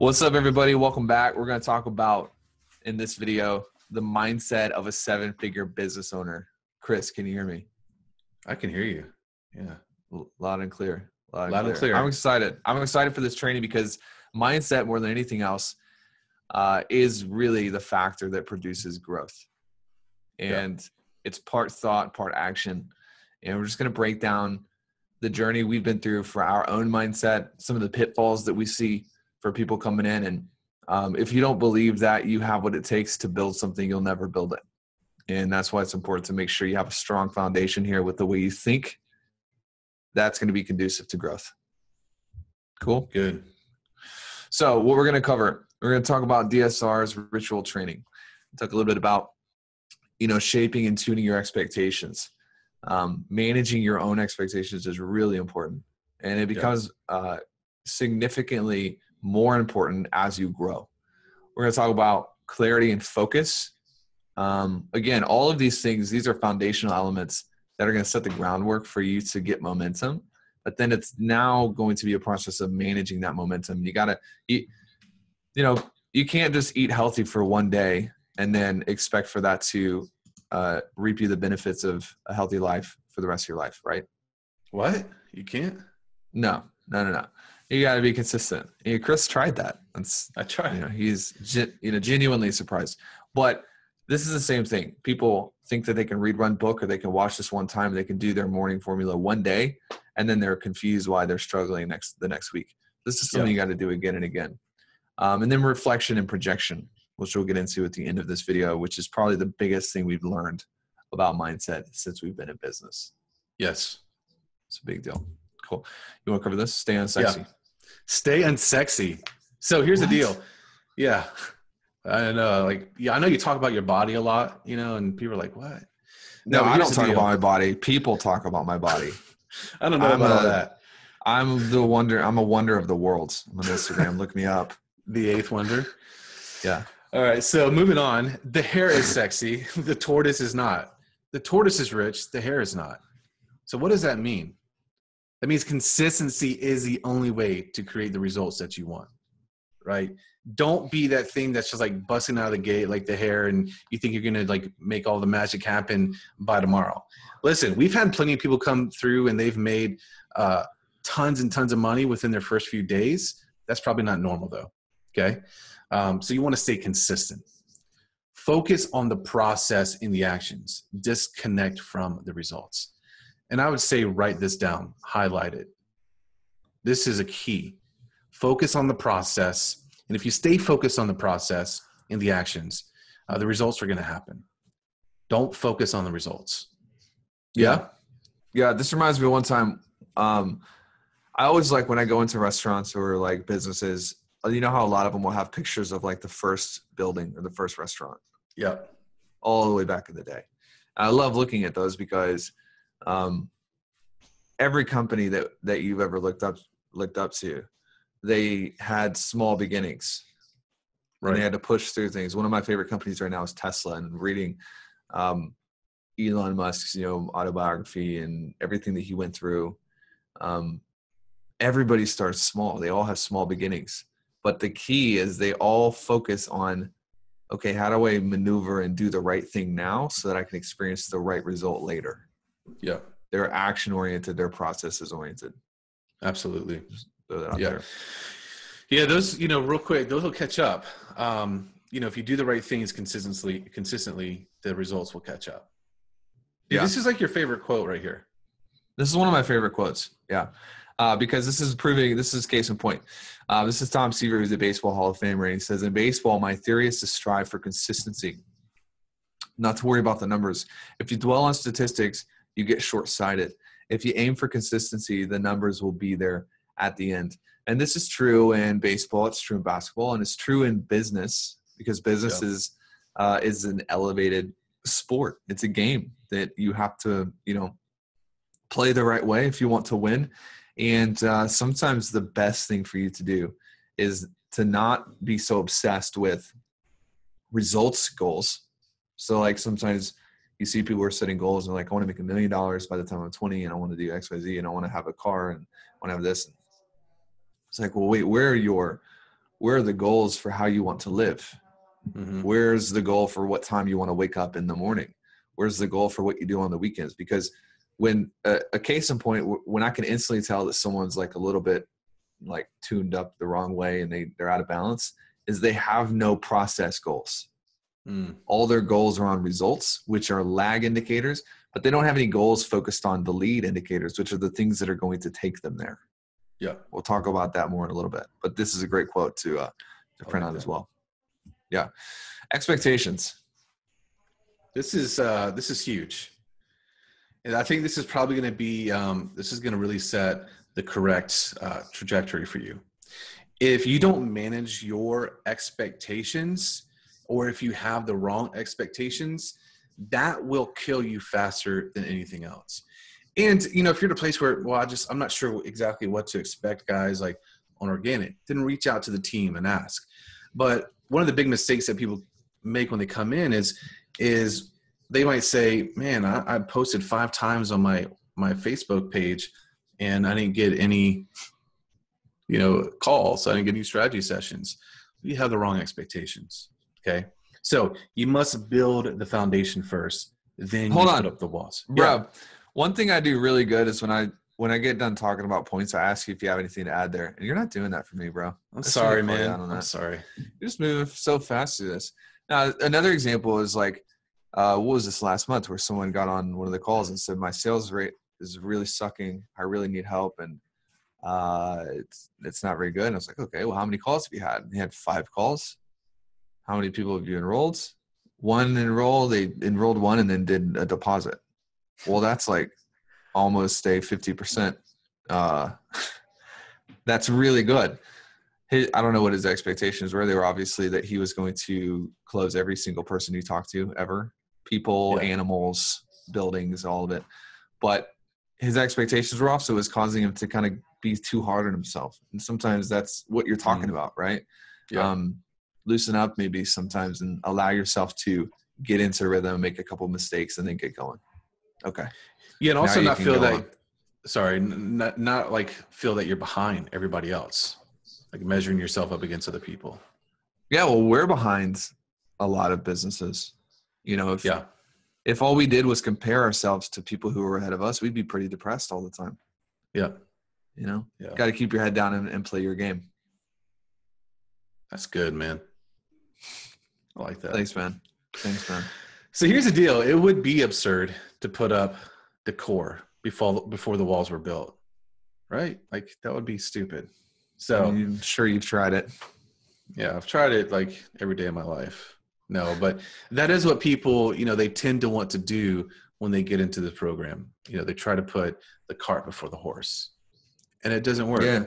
What's up, everybody? Welcome back. We're going to talk about, in this video, the mindset of a seven-figure business owner. Chris, can you hear me? I can hear you. Yeah. Loud and clear. Loud and clear. I'm excited. I'm excited for this training because mindset, more than anything else, is really the factor that produces growth. And it's part thought, part action. And we're just going to break down the journey we've been through for our own mindset, some of the pitfalls that we see for people coming in. And if you don't believe that you have what it takes to build something, you'll never build it. And that's why it's important to make sure you have a strong foundation here with the way you think. That's going to be conducive to growth. Cool? Good. So what we're going to cover, we're going to talk about DSR's ritual training. Talk a little bit about, shaping and tuning your expectations. Managing your own expectations is really important. And it becomes significantly more important as you grow. We're going to talk about clarity and focus. Again, all of these things, these are foundational elements that are going to set the groundwork for you to get momentum. But then it's now going to be a process of managing that momentum. You got to eat, you can't just eat healthy for one day and then expect for that to reap you the benefits of a healthy life for the rest of your life, right? What? You can't? No. You got to be consistent. Chris tried that. I tried. He's genuinely surprised. But this is the same thing. People think that they can read one book or they can watch this one time. They can do their morning formula one day, and then they're confused why they're struggling the next week. This is something you got to do again and again. And then reflection and projection, which we'll get into at the end of this video, which is probably the biggest thing we've learned about mindset since we've been in business. Yes. It's a big deal. Cool. You want to cover this? Stay unsexy. Yeah. Stay unsexy. So here's the deal. Yeah. I know. I know you talk about your body a lot, and people are like, what? No, I don't talk about my body. People talk about my body. I don't know about that. I'm a wonder of the world. I'm on Instagram. Look me up. The eighth wonder. Yeah. All right. So moving on. The hair is sexy. The tortoise is not. The tortoise is rich. The hair is not. So what does that mean? That means consistency is the only way to create the results that you want, right? Don't be that thing that's just like busting out of the gate like the hair and you think you're going to make all the magic happen by tomorrow. Listen, we've had plenty of people come through and they've made tons and tons of money within their first few days. That's probably not normal though, okay? So you want to stay consistent. Focus on the process in the actions. Disconnect from the results. And I would say write this down, highlight it. This is a key. Focus on the process. And if you stay focused on the process and the actions, the results are going to happen. Don't focus on the results. Yeah. This reminds me of one time. I always like when I go into restaurants or businesses, you know how a lot of them will have pictures of the first building or the first restaurant. Yeah. All the way back in the day. I love looking at those because every company that you've ever looked up to, they had small beginnings, right? And they had to push through things. One of my favorite companies right now is Tesla, and reading Elon Musk's autobiography and everything that he went through. Everybody starts small. They all have small beginnings, but the key is they all focus on, okay, how do I maneuver and do the right thing now so that I can experience the right result later? Yeah. They're action oriented. Their process is oriented. Absolutely. Just throw that out there. Yeah. Those, real quick, those will catch up. If you do the right things consistently, the results will catch up. Dude, this is your favorite quote right here. This is one of my favorite quotes. Yeah. Because this is case in point. This is Tom Seaver, who's a baseball Hall of Famer. And he says, in baseball, my theory is to strive for consistency, not to worry about the numbers. If you dwell on statistics, you get short-sighted. If you aim for consistency, the numbers will be there at the end. And this is true in baseball. It's true in basketball, and it's true in business because business is an elevated sport. It's a game that you have to, play the right way if you want to win. And sometimes the best thing for you to do is to not be so obsessed with results goals. So sometimes you see people are setting goals and they're I want to make $1 million by the time I'm 20 and I want to do XYZ and I want to have a car and I want to have this. It's well, wait, where are your where are the goals for how you want to live? Mm-hmm. Where's the goal for what time you want to wake up in the morning? Where's the goal for what you do on the weekends? Because when a case in point, when I can instantly tell that someone's like a little bit like tuned up the wrong way and they're out of balance, is they have no process goals. All their goals are on results, which are lag indicators, but they don't have any goals focused on the lead indicators, which are the things that are going to take them there. Yeah. We'll talk about that more in a little bit, but this is a great quote to print out as well. Yeah. Expectations. This is huge. And I think this is probably going to be, this is going to really set the correct trajectory for you. If you don't manage your expectations, or if you have the wrong expectations, that will kill you faster than anything else. And, if you're in a place where, I'm not sure exactly what to expect, guys, like on organic, then reach out to the team and ask. But one of the big mistakes that people make when they come in is they might say, man, I posted 5 times on my Facebook page and I didn't get any, calls. I didn't get any strategy sessions. You have the wrong expectations. Okay. So you must build the foundation first, then put up the walls. Bro, yeah. One thing I do really good is when I get done talking about points, I ask you if you have anything to add there. And you're not doing that for me, bro. I'm sorry, man. I'm sorry. You're just moving so fast through this. Now, another example is like, what was this last month where someone got on one of the calls and said, my sales rate is really sucking. I really need help. And it's not very good. And I was like, okay, well, how many calls have you had? And he had 5 calls. How many people have you enrolled? 1 enrolled. They enrolled 1 and then did a deposit. Well, that's like almost a 50%. That's really good. I don't know what his expectations were. They were obviously that he was going to close every single person he talked to ever. People, animals, buildings, all of it. But his expectations were off, so it was causing him to kind of be too hard on himself. And sometimes that's what you're talking about, right? Yeah. Loosen up maybe sometimes and allow yourself to get into rhythm, make a couple mistakes, and then get going. Okay. Yeah, and also not feel that not like feel that you're behind everybody else, like measuring yourself up against other people. Yeah, well, we're behind a lot of businesses. If all we did was compare ourselves to people who were ahead of us, we'd be pretty depressed all the time. Yeah. Got to keep your head down and play your game. That's good, man. I like that. Thanks, man. So here's the deal. It would be absurd to put up the core before the walls were built, right? Like that would be stupid. So I'm sure you've tried it. Yeah, I've tried it like every day of my life. No, but that is what people, they tend to want to do when they get into the program. They try to put the cart before the horse, and it doesn't work. Yeah.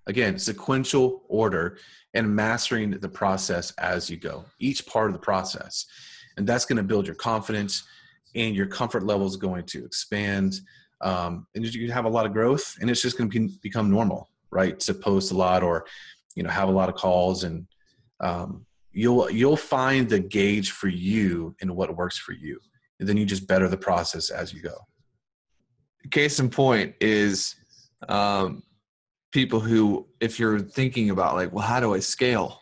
Again, sequential order and mastering the process as you go, each part of the process. And that's going to build your confidence, and your comfort level is going to expand. And you have a lot of growth, and it's just going to become normal, right? To post a lot or, have a lot of calls, and you'll find the gauge for you and what works for you. And then you just better the process as you go. Case in point is people who, if you're thinking about like, well, how do I scale?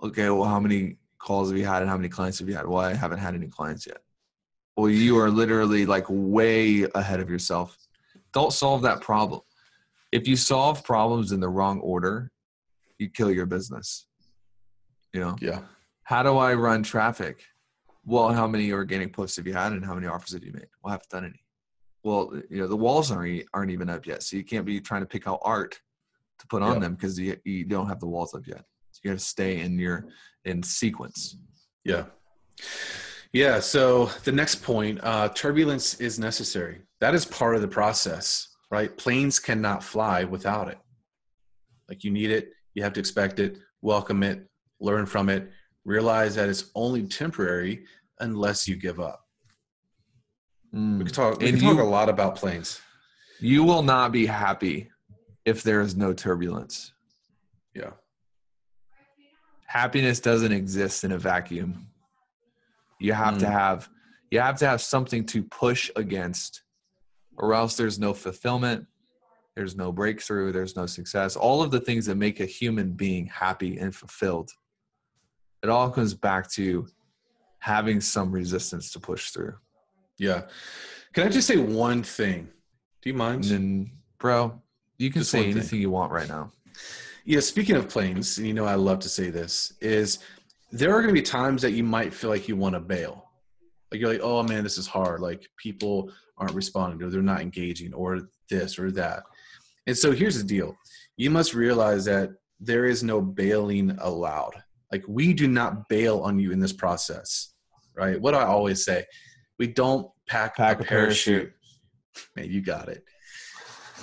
Okay, well, how many calls have you had and how many clients have you had? Well, I haven't had any clients yet. Well, you are literally like way ahead of yourself. Don't solve that problem. If you solve problems in the wrong order, you kill your business. Yeah. How do I run traffic? Well, how many organic posts have you had and how many offers have you made? Well, I haven't done any. Well, the walls aren't even up yet. So you can't be trying to pick out art to put on them because you don't have the walls up yet. So you got to stay in sequence. Yeah. Yeah. So the next point, turbulence is necessary. That is part of the process, right? Planes cannot fly without it. Like you need it. You have to expect it, welcome it, learn from it, realize that it's only temporary unless you give up. We can talk a lot about planes. You will not be happy if there is no turbulence. Yeah. Happiness doesn't exist in a vacuum. You have to have something to push against, or else there's no fulfillment, there's no breakthrough, there's no success. All of the things that make a human being happy and fulfilled, it all comes back to having some resistance to push through. Yeah. Can I just say one thing? Do you mind? And then, bro, you can Just say one thing. anything you want right now. Yeah, speaking of planes, and you know I love to say this, is there are going to be times that you might feel like you want to bail. Like you're like, oh man, this is hard. Like people aren't responding, or they're not engaging, or this or that. And so here's the deal. You must realize that there is no bailing allowed. Like we do not bail on you in this process, right? What do I always say? We don't pack a parachute. Man, you got it.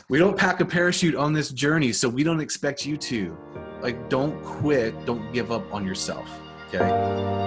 We don't pack a parachute on this journey, so we don't expect you to. Like, don't quit. Don't give up on yourself, okay?